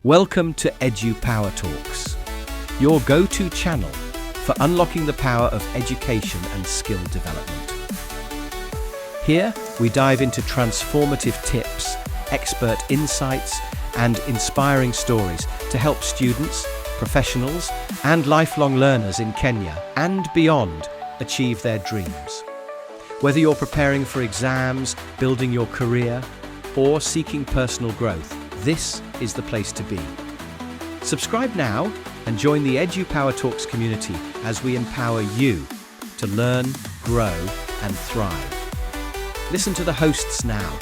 Welcome to Edu Power Talks, your go-to channel for unlocking the power of education and skill development. Here, we dive into transformative tips, expert insights, and inspiring stories to help students, professionals, and lifelong learners in Kenya and beyond achieve their dreams. Whether you're preparing for exams, building your career, or seeking personal growth, this is the place to be. Subscribe now and join the Edu Power Talks community as we empower you to learn, grow, and thrive. Listen to the hosts now.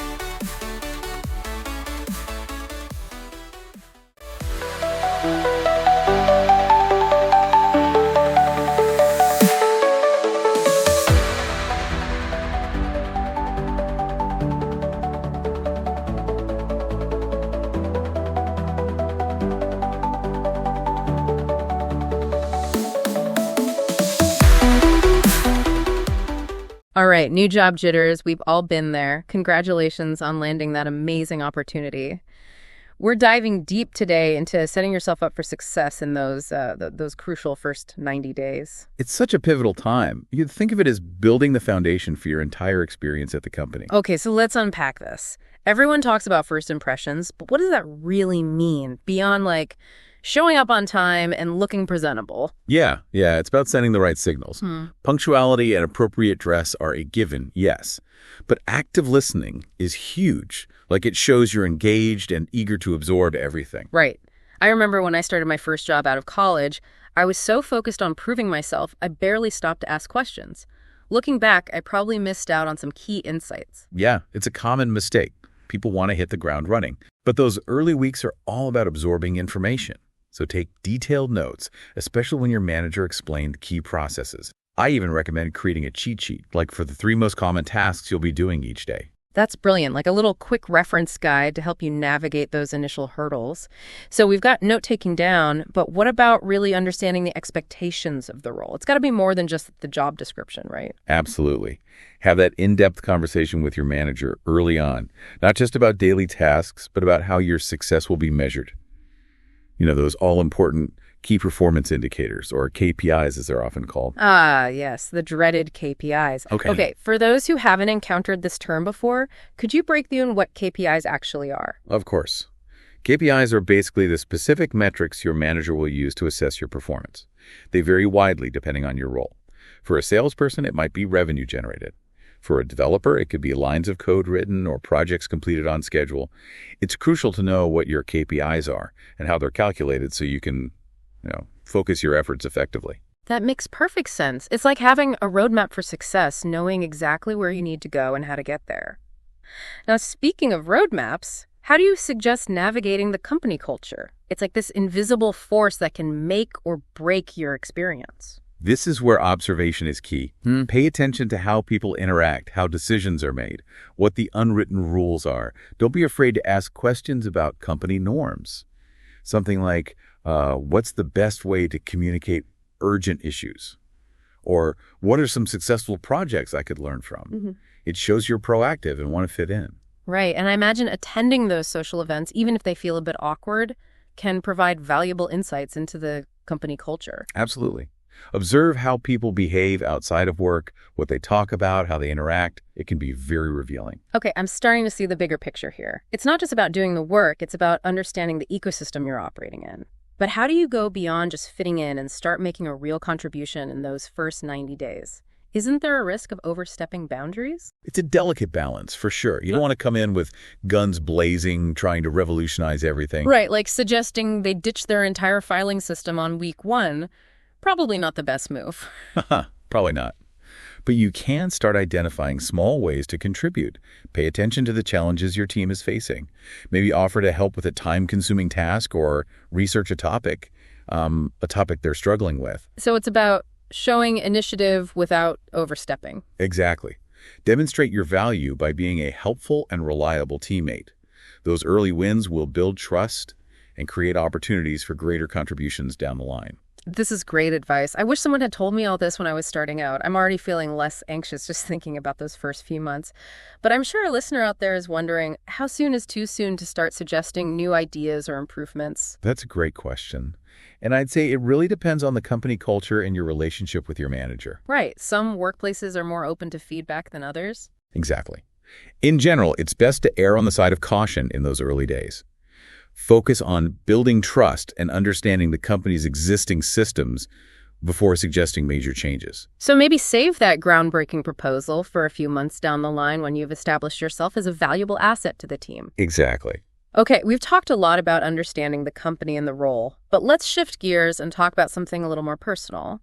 All right, new job jitters. We've all been there. Congratulations on landing that amazing opportunity. We're diving deep today into setting yourself up for success in those crucial first 90 days. It's such a pivotal time. You think of it as building the foundation for your entire experience at the company. Okay, so let's unpack this. Everyone talks about first impressions, but what does that really mean beyond showing up on time and looking presentable? Yeah, it's about sending the right signals. Punctuality and appropriate dress are a given, yes. But active listening is huge. It shows you're engaged and eager to absorb everything. Right. I remember when I started my first job out of college, I was so focused on proving myself, I barely stopped to ask questions. Looking back, I probably missed out on some key insights. Yeah, it's a common mistake. People want to hit the ground running. But those early weeks are all about absorbing information. So take detailed notes, especially when your manager explained key processes. I even recommend creating a cheat sheet, for the 3 most common tasks you'll be doing each day. That's brilliant, a little quick reference guide to help you navigate those initial hurdles. So we've got note-taking down, but what about really understanding the expectations of the role? It's got to be more than just the job description, right? Absolutely. Have that in-depth conversation with your manager early on, not just about daily tasks, but about how your success will be measured. Those all-important key performance indicators, or KPIs as they're often called. Ah, yes, the dreaded KPIs. Okay, for those who haven't encountered this term before, could you break down what KPIs actually are? Of course. KPIs are basically the specific metrics your manager will use to assess your performance. They vary widely depending on your role. For a salesperson, it might be revenue generated. For a developer, it could be lines of code written or projects completed on schedule. It's crucial to know what your KPIs are and how they're calculated so you can, focus your efforts effectively. That makes perfect sense. It's like having a roadmap for success, knowing exactly where you need to go and how to get there. Now, speaking of roadmaps, how do you suggest navigating the company culture? It's like this invisible force that can make or break your experience. This is where observation is key. Pay attention to how people interact, how decisions are made, what the unwritten rules are. Don't be afraid to ask questions about company norms. Something like, what's the best way to communicate urgent issues? Or what are some successful projects I could learn from? It shows you're proactive and want to fit in. Right, and I imagine attending those social events, even if they feel a bit awkward, can provide valuable insights into the company culture. Absolutely. Observe how people behave outside of work, what they talk about, how they interact. It can be very revealing. Okay, I'm starting to see the bigger picture here. It's not just about doing the work, it's about understanding the ecosystem you're operating in. But how do you go beyond just fitting in and start making a real contribution in those first 90 days? Isn't there a risk of overstepping boundaries? It's a delicate balance, for sure. You don't want to come in with guns blazing, trying to revolutionize everything. Right, like suggesting they ditch their entire filing system on week 1. Probably not the best move. Probably not. But you can start identifying small ways to contribute. Pay attention to the challenges your team is facing. Maybe offer to help with a time-consuming task or research a topic they're struggling with. So it's about showing initiative without overstepping. Exactly. Demonstrate your value by being a helpful and reliable teammate. Those early wins will build trust and create opportunities for greater contributions down the line. This is great advice. I wish someone had told me all this when I was starting out. I'm already feeling less anxious just thinking about those first few months. But I'm sure a listener out there is wondering, how soon is too soon to start suggesting new ideas or improvements? That's a great question. And I'd say it really depends on the company culture and your relationship with your manager. Right. Some workplaces are more open to feedback than others. Exactly. In general, it's best to err on the side of caution in those early days. Focus on building trust and understanding the company's existing systems before suggesting major changes. So maybe save that groundbreaking proposal for a few months down the line when you've established yourself as a valuable asset to the team. Exactly. Okay, we've talked a lot about understanding the company and the role, but let's shift gears and talk about something a little more personal.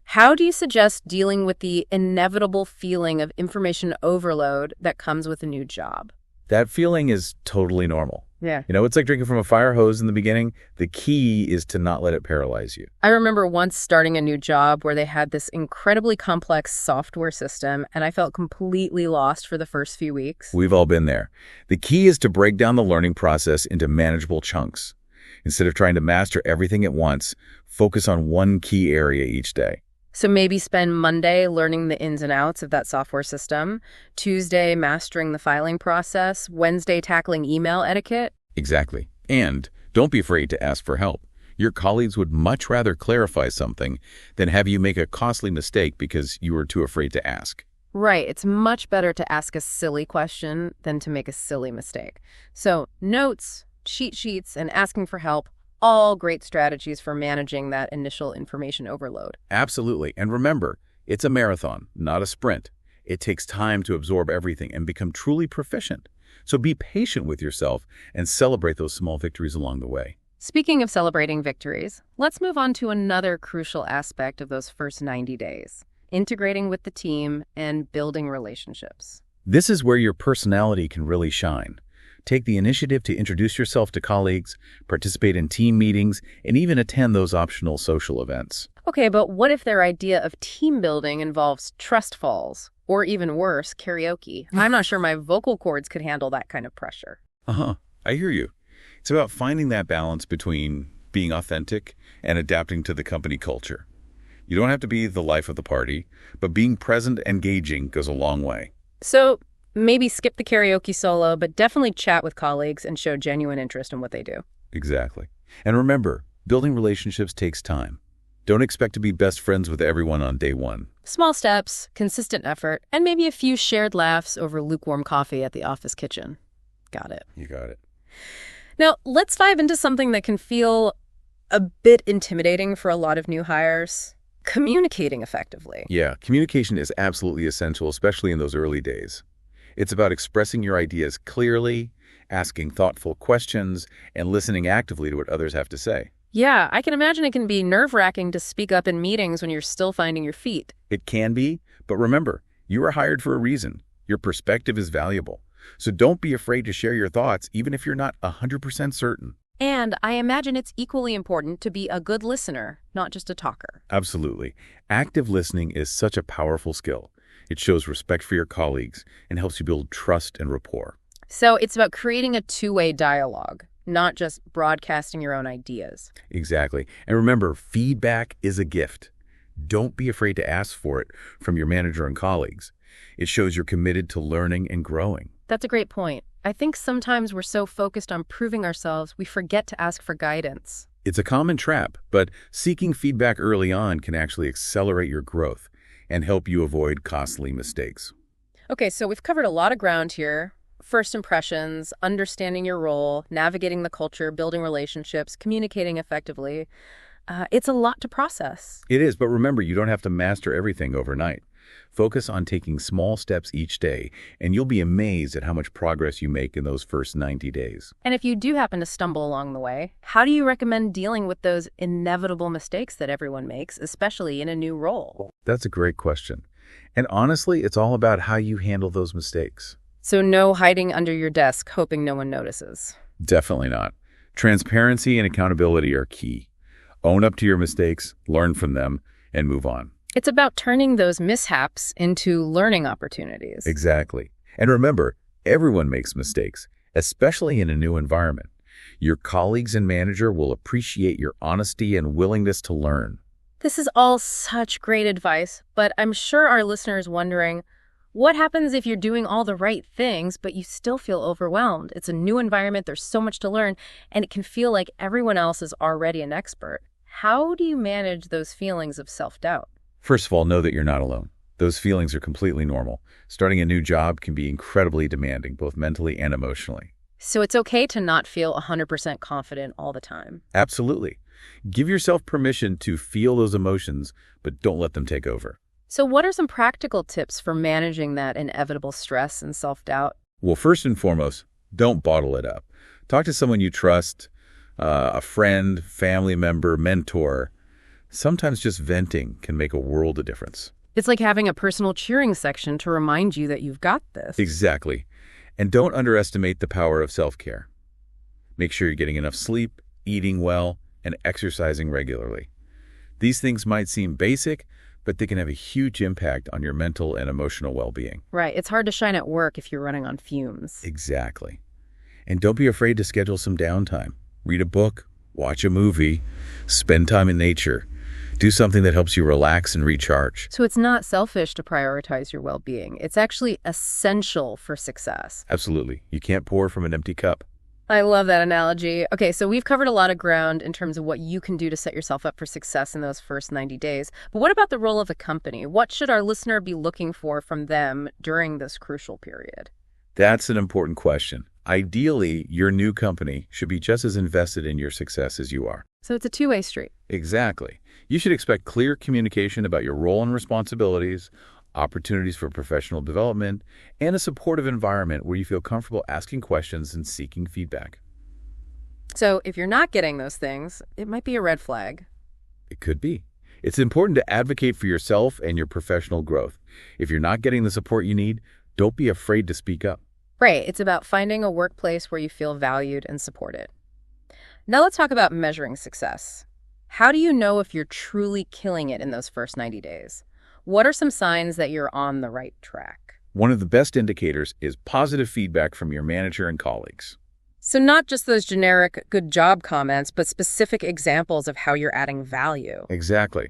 How do you suggest dealing with the inevitable feeling of information overload that comes with a new job? That feeling is totally normal. Yeah. It's like drinking from a fire hose in the beginning. The key is to not let it paralyze you. I remember once starting a new job where they had this incredibly complex software system, and I felt completely lost for the first few weeks. We've all been there. The key is to break down the learning process into manageable chunks. Instead of trying to master everything at once, focus on one key area each day. So maybe spend Monday learning the ins and outs of that software system, Tuesday mastering the filing process, Wednesday tackling email etiquette. Exactly. And don't be afraid to ask for help. Your colleagues would much rather clarify something than have you make a costly mistake because you were too afraid to ask. Right. It's much better to ask a silly question than to make a silly mistake. So notes, cheat sheets, and asking for help, all great strategies for managing that initial information overload. Absolutely. And remember, it's a marathon, not a sprint. It takes time to absorb everything and become truly proficient. So be patient with yourself and celebrate those small victories along the way. Speaking of celebrating victories, let's move on to another crucial aspect of those first 90 days, integrating with the team and building relationships. This is where your personality can really shine. Take the initiative to introduce yourself to colleagues, participate in team meetings, and even attend those optional social events. Okay, but what if their idea of team building involves trust falls, or even worse, karaoke? I'm not sure my vocal cords could handle that kind of pressure. I hear you. It's about finding that balance between being authentic and adapting to the company culture. You don't have to be the life of the party, but being present and engaging goes a long way. So maybe skip the karaoke solo, but definitely chat with colleagues and show genuine interest in what they do. Exactly. And remember, building relationships takes time. Don't expect to be best friends with everyone on day one. Small steps, consistent effort, and maybe a few shared laughs over lukewarm coffee at the office kitchen. Got it. You got it. Now, let's dive into something that can feel a bit intimidating for a lot of new hires: communicating effectively. Yeah, communication is absolutely essential, especially in those early days. It's about expressing your ideas clearly, asking thoughtful questions, and listening actively to what others have to say. Yeah, I can imagine it can be nerve-wracking to speak up in meetings when you're still finding your feet. It can be, but remember, you are hired for a reason. Your perspective is valuable. So don't be afraid to share your thoughts, even if you're not 100% certain. And I imagine it's equally important to be a good listener, not just a talker. Absolutely. Active listening is such a powerful skill. It shows respect for your colleagues and helps you build trust and rapport. So it's about creating a two-way dialogue, not just broadcasting your own ideas. Exactly. And remember, feedback is a gift. Don't be afraid to ask for it from your manager and colleagues. It shows you're committed to learning and growing. That's a great point. I think sometimes we're so focused on proving ourselves, we forget to ask for guidance. It's a common trap, but seeking feedback early on can actually accelerate your growth and help you avoid costly mistakes. Okay, so we've covered a lot of ground here. First impressions, understanding your role, navigating the culture, building relationships, communicating effectively. It's a lot to process. It is, but remember, you don't have to master everything overnight. Focus on taking small steps each day, and you'll be amazed at how much progress you make in those first 90 days. And if you do happen to stumble along the way, how do you recommend dealing with those inevitable mistakes that everyone makes, especially in a new role? That's a great question. And honestly, it's all about how you handle those mistakes. So no hiding under your desk, hoping no one notices. Definitely not. Transparency and accountability are key. Own up to your mistakes, learn from them, and move on. It's about turning those mishaps into learning opportunities. Exactly. And remember, everyone makes mistakes, especially in a new environment. Your colleagues and manager will appreciate your honesty and willingness to learn. This is all such great advice, but I'm sure our listener is wondering, what happens if you're doing all the right things, but you still feel overwhelmed? It's a new environment, there's so much to learn, and it can feel like everyone else is already an expert. How do you manage those feelings of self-doubt? First of all, know that you're not alone. Those feelings are completely normal. Starting a new job can be incredibly demanding, both mentally and emotionally. So it's okay to not feel 100% confident all the time. Absolutely. Give yourself permission to feel those emotions, but don't let them take over. So what are some practical tips for managing that inevitable stress and self-doubt? Well, first and foremost, don't bottle it up. Talk to someone you trust, a friend, family member, mentor. Sometimes just venting can make a world of difference. It's like having a personal cheering section to remind you that you've got this. Exactly. And don't underestimate the power of self-care. Make sure you're getting enough sleep, eating well, and exercising regularly. These things might seem basic, but they can have a huge impact on your mental and emotional well-being. Right. It's hard to shine at work if you're running on fumes. Exactly. And don't be afraid to schedule some downtime. Read a book, watch a movie, spend time in nature. Do something that helps you relax and recharge. So it's not selfish to prioritize your well-being. It's actually essential for success. Absolutely. You can't pour from an empty cup. I love that analogy. Okay, so we've covered a lot of ground in terms of what you can do to set yourself up for success in those first 90 days. But what about the role of the company? What should our listener be looking for from them during this crucial period? That's an important question. Ideally, your new company should be just as invested in your success as you are. So it's a two-way street. Exactly. You should expect clear communication about your role and responsibilities, opportunities for professional development, and a supportive environment where you feel comfortable asking questions and seeking feedback. So if you're not getting those things, it might be a red flag. It could be. It's important to advocate for yourself and your professional growth. If you're not getting the support you need, don't be afraid to speak up. Right. It's about finding a workplace where you feel valued and supported. Now let's talk about measuring success. How do you know if you're truly killing it in those first 90 days? What are some signs that you're on the right track? One of the best indicators is positive feedback from your manager and colleagues. So not just those generic good job comments, but specific examples of how you're adding value. Exactly.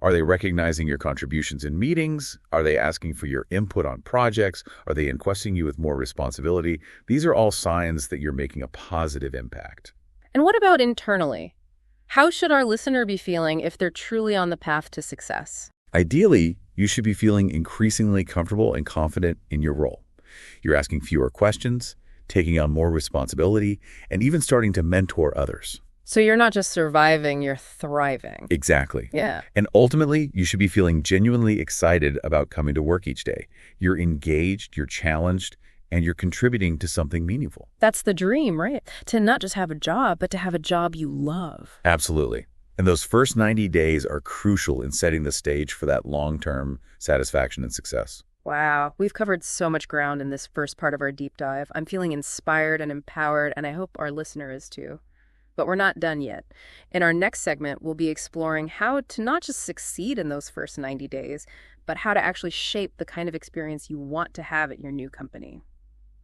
Are they recognizing your contributions in meetings? Are they asking for your input on projects? Are they entrusting you with more responsibility? These are all signs that you're making a positive impact. And what about internally? How should our listener be feeling if they're truly on the path to success? Ideally, you should be feeling increasingly comfortable and confident in your role. You're asking fewer questions, taking on more responsibility, and even starting to mentor others. So you're not just surviving, you're thriving. Exactly. Yeah. And ultimately, you should be feeling genuinely excited about coming to work each day. You're engaged, you're challenged, and you're contributing to something meaningful. That's the dream, right? To not just have a job, but to have a job you love. Absolutely. And those first 90 days are crucial in setting the stage for that long-term satisfaction and success. Wow, we've covered so much ground in this first part of our deep dive. I'm feeling inspired and empowered, and I hope our listener is too. But we're not done yet. In our next segment, we'll be exploring how to not just succeed in those first 90 days, but how to actually shape the kind of experience you want to have at your new company.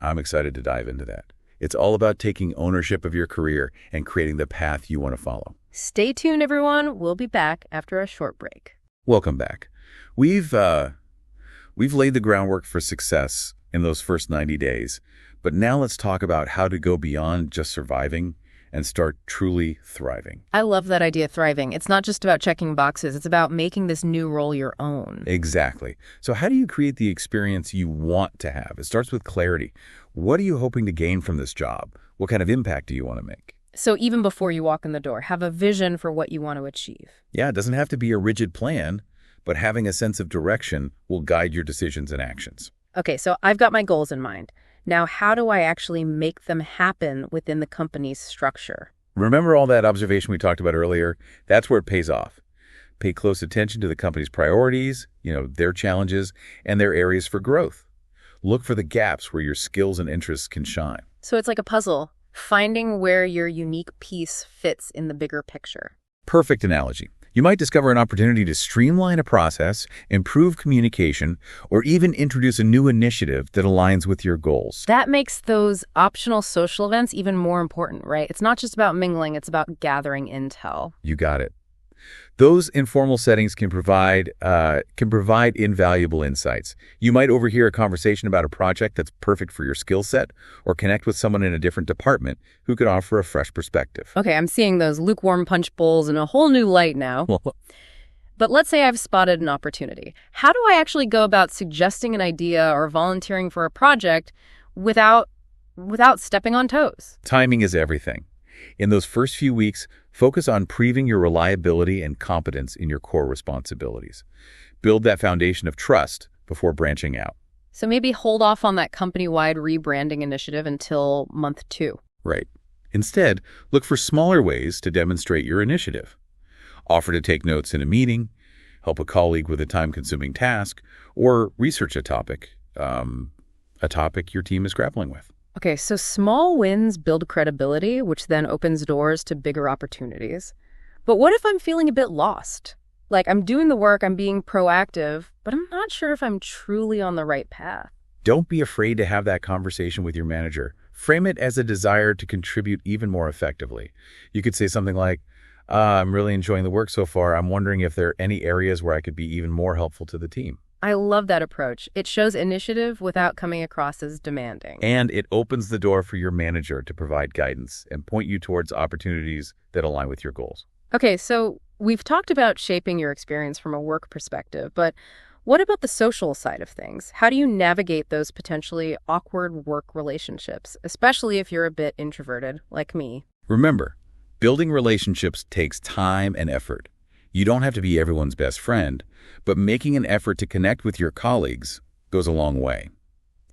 I'm excited to dive into that. It's all about taking ownership of your career and creating the path you want to follow. Stay tuned, everyone. We'll be back after a short break. Welcome back. We've laid the groundwork for success in those first 90 days, but now let's talk about how to go beyond just surviving and start truly thriving. I love that idea, thriving. It's not just about checking boxes. It's about making this new role your own. Exactly. So how do you create the experience you want to have? It starts with clarity. What are you hoping to gain from this job? What kind of impact do you want to make? So even before you walk in the door, have a vision for what you want to achieve. Yeah, it doesn't have to be a rigid plan, but having a sense of direction will guide your decisions and actions. Okay, so I've got my goals in mind. Now, how do I actually make them happen within the company's structure? Remember all that observation we talked about earlier? That's where it pays off. Pay close attention to the company's priorities, their challenges, and their areas for growth. Look for the gaps where your skills and interests can shine. So it's like a puzzle, finding where your unique piece fits in the bigger picture. Perfect analogy. You might discover an opportunity to streamline a process, improve communication, or even introduce a new initiative that aligns with your goals. That makes those optional social events even more important, right? It's not just about mingling, it's about gathering intel. You got it. Those informal settings can provide invaluable insights. You might overhear a conversation about a project that's perfect for your skill set, or connect with someone in a different department who could offer a fresh perspective. Okay, I'm seeing those lukewarm punch bowls in a whole new light now. But let's say I've spotted an opportunity. How do I actually go about suggesting an idea or volunteering for a project without stepping on toes? Timing is everything. In those first few weeks, focus on proving your reliability and competence in your core responsibilities. Build that foundation of trust before branching out. So maybe hold off on that company-wide rebranding initiative until month 2. Right. Instead, look for smaller ways to demonstrate your initiative. Offer to take notes in a meeting, help a colleague with a time-consuming task, or research a topic your team is grappling with. Okay, so small wins build credibility, which then opens doors to bigger opportunities. But what if I'm feeling a bit lost? Like, I'm doing the work, I'm being proactive, but I'm not sure if I'm truly on the right path. Don't be afraid to have that conversation with your manager. Frame it as a desire to contribute even more effectively. You could say something like, I'm really enjoying the work so far. I'm wondering if there are any areas where I could be even more helpful to the team. I love that approach. It shows initiative without coming across as demanding. And it opens the door for your manager to provide guidance and point you towards opportunities that align with your goals. Okay, so we've talked about shaping your experience from a work perspective, but what about the social side of things? How do you navigate those potentially awkward work relationships, especially if you're a bit introverted, like me? Remember, building relationships takes time and effort. You don't have to be everyone's best friend, but making an effort to connect with your colleagues goes a long way.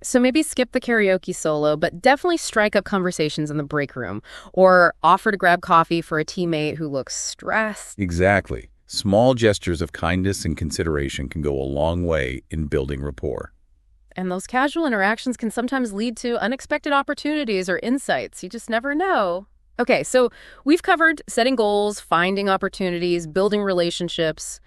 So maybe skip the karaoke solo, but definitely strike up conversations in the break room, or offer to grab coffee for a teammate who looks stressed. Exactly. Small gestures of kindness and consideration can go a long way in building rapport. And those casual interactions can sometimes lead to unexpected opportunities or insights. You just never know. Okay, so we've covered setting goals, finding opportunities, building relationships.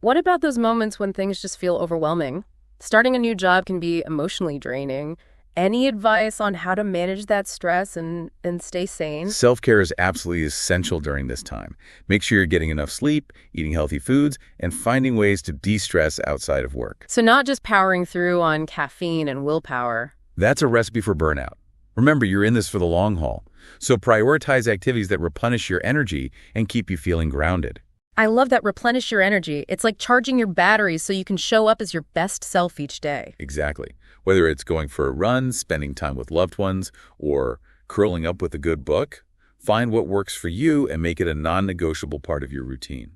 What about those moments when things just feel overwhelming? Starting a new job can be emotionally draining. Any advice on how to manage that stress and stay sane? Self-care is absolutely essential during this time. Make sure you're getting enough sleep, eating healthy foods, and finding ways to de-stress outside of work. So not just powering through on caffeine and willpower. That's a recipe for burnout. Remember, you're in this for the long haul. So prioritize activities that replenish your energy and keep you feeling grounded. I love that replenish your energy. It's like charging your batteries so you can show up as your best self each day. Exactly. Whether it's going for a run, spending time with loved ones, or curling up with a good book, find what works for you and make it a non-negotiable part of your routine.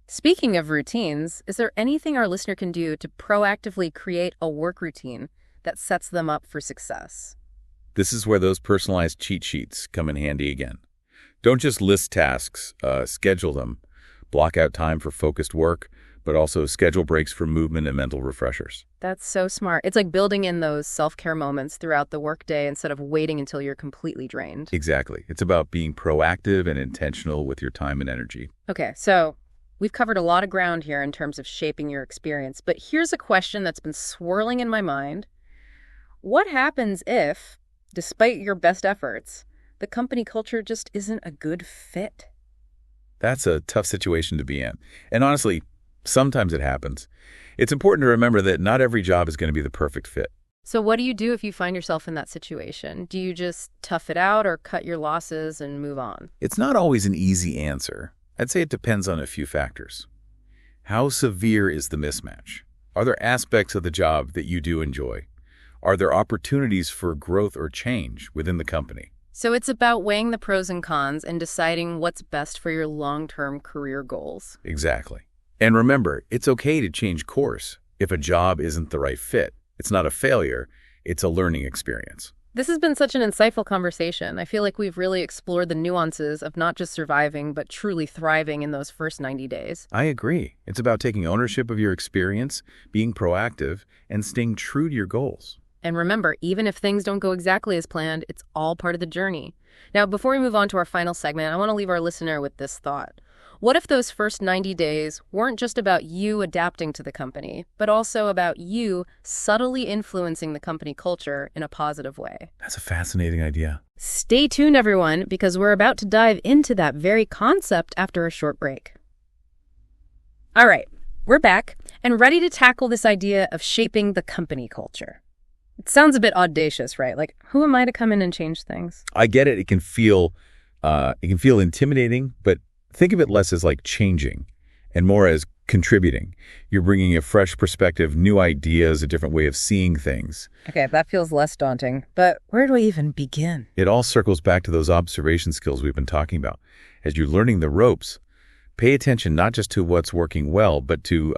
Speaking of routines, is there anything our listener can do to proactively create a work routine that sets them up for success? This is where those personalized cheat sheets come in handy again. Don't just list tasks, schedule them. Block out time for focused work, but also schedule breaks for movement and mental refreshers. That's so smart. It's like building in those self-care moments throughout the workday instead of waiting until you're completely drained. Exactly. It's about being proactive and intentional with your time and energy. Okay, so we've covered a lot of ground here in terms of shaping your experience, but here's a question that's been swirling in my mind. What happens if, despite your best efforts, the company culture just isn't a good fit? That's a tough situation to be in. And honestly, sometimes it happens. It's important to remember that not every job is going to be the perfect fit. So what do you do if you find yourself in that situation? Do you just tough it out or cut your losses and move on? It's not always an easy answer. I'd say it depends on a few factors. How severe is the mismatch? Are there aspects of the job that you do enjoy? Are there opportunities for growth or change within the company? So it's about weighing the pros and cons and deciding what's best for your long-term career goals. Exactly. And remember, it's okay to change course if a job isn't the right fit. It's not a failure, it's a learning experience. This has been such an insightful conversation. I feel like we've really explored the nuances of not just surviving, but truly thriving in those first 90 days. I agree. It's about taking ownership of your experience, being proactive, and staying true to your goals. And remember, even if things don't go exactly as planned, it's all part of the journey. Now, before we move on to our final segment, I want to leave our listener with this thought. What if those first 90 days weren't just about you adapting to the company, but also about you subtly influencing the company culture in a positive way? That's a fascinating idea. Stay tuned, everyone, because we're about to dive into that very concept after a short break. All right, we're back and ready to tackle this idea of shaping the company culture. It sounds a bit audacious, right? Like, who am I to come in and change things? I get it. It can feel intimidating, but think of it less as like changing and more as contributing. You're bringing a fresh perspective, new ideas, a different way of seeing things. Okay, that feels less daunting, but where do I even begin? It all circles back to those observation skills we've been talking about. As you're learning the ropes, pay attention not just to what's working well, but to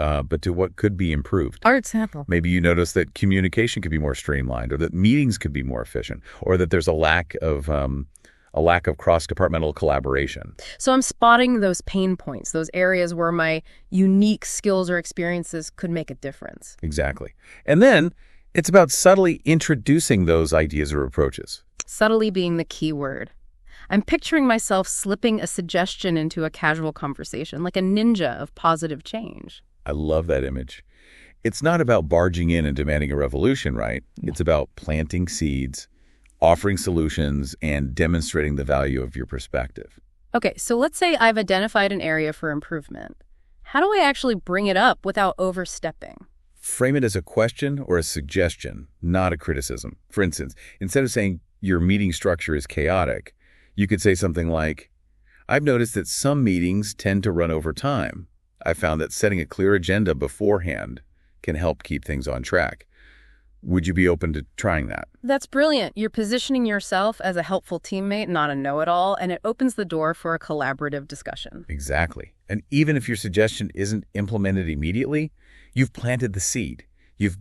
what could be improved. Our example. Maybe you notice that communication could be more streamlined, or that meetings could be more efficient, or that there's a lack of cross-departmental collaboration. So I'm spotting those pain points, those areas where my unique skills or experiences could make a difference. Exactly. And then it's about subtly introducing those ideas or approaches. Subtly being the key word. I'm picturing myself slipping a suggestion into a casual conversation, like a ninja of positive change. I love that image. It's not about barging in and demanding a revolution, right? It's about planting seeds, offering solutions, and demonstrating the value of your perspective. Okay, so let's say I've identified an area for improvement. How do I actually bring it up without overstepping? Frame it as a question or a suggestion, not a criticism. For instance, instead of saying your meeting structure is chaotic, you could say something like, I've noticed that some meetings tend to run over time. I found that setting a clear agenda beforehand can help keep things on track. Would you be open to trying that? That's brilliant. You're positioning yourself as a helpful teammate, not a know-it-all, and it opens the door for a collaborative discussion. Exactly. And even if your suggestion isn't implemented immediately, you've planted the seed. You've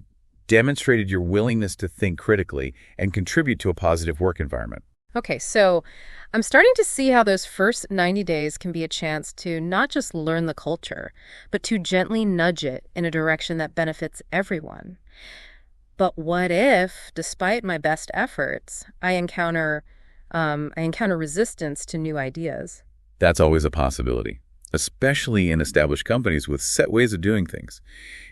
demonstrated your willingness to think critically and contribute to a positive work environment. Okay, so I'm starting to see how those first 90 days can be a chance to not just learn the culture, but to gently nudge it in a direction that benefits everyone. But what if, despite my best efforts, I encounter resistance to new ideas? That's always a possibility, especially in established companies with set ways of doing things.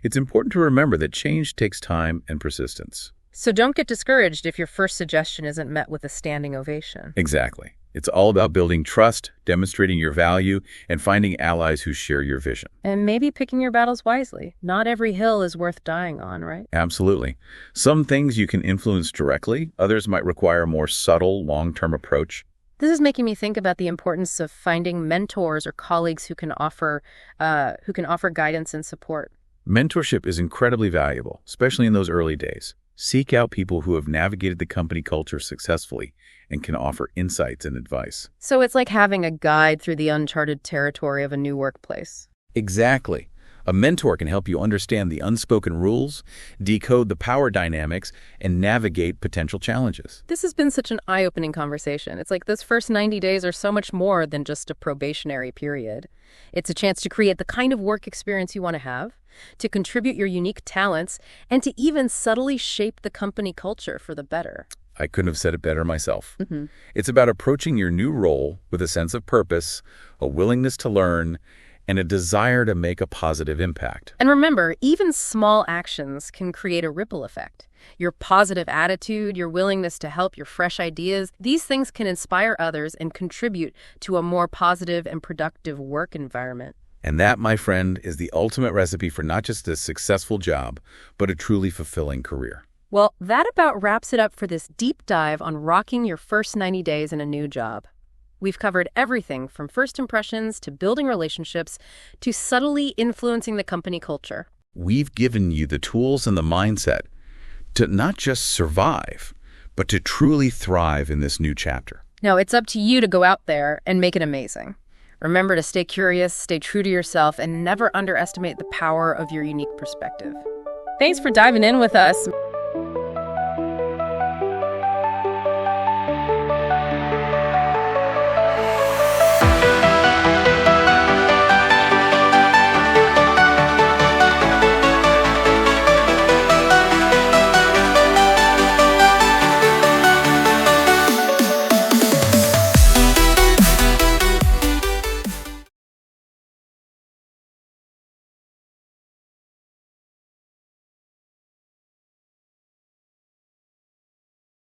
It's important to remember that change takes time and persistence. So don't get discouraged if your first suggestion isn't met with a standing ovation. Exactly. It's all about building trust, demonstrating your value, and finding allies who share your vision. And maybe picking your battles wisely. Not every hill is worth dying on, right? Absolutely. Some things you can influence directly. Others might require a more subtle, long-term approach. This is making me think about the importance of finding mentors or colleagues who can offer guidance and support. Mentorship is incredibly valuable, especially in those early days. Seek out people who have navigated the company culture successfully and can offer insights and advice. So it's like having a guide through the uncharted territory of a new workplace. Exactly. A mentor can help you understand the unspoken rules, decode the power dynamics, and navigate potential challenges. This has been such an eye-opening conversation. It's like those first 90 days are so much more than just a probationary period. It's a chance to create the kind of work experience you want to have, to contribute your unique talents, and to even subtly shape the company culture for the better. I couldn't have said it better myself. It's about approaching your new role with a sense of purpose, a willingness to learn, and a desire to make a positive impact. And remember, even small actions can create a ripple effect. Your positive attitude, your willingness to help, your fresh ideas, these things can inspire others and contribute to a more positive and productive work environment. And that, my friend, is the ultimate recipe for not just a successful job, but a truly fulfilling career. Well, that about wraps it up for this deep dive on rocking your first 90 days in a new job. We've covered everything from first impressions to building relationships to subtly influencing the company culture. We've given you the tools and the mindset to not just survive, but to truly thrive in this new chapter. Now, it's up to you to go out there and make it amazing. Remember to stay curious, stay true to yourself, and never underestimate the power of your unique perspective. Thanks for diving in with us.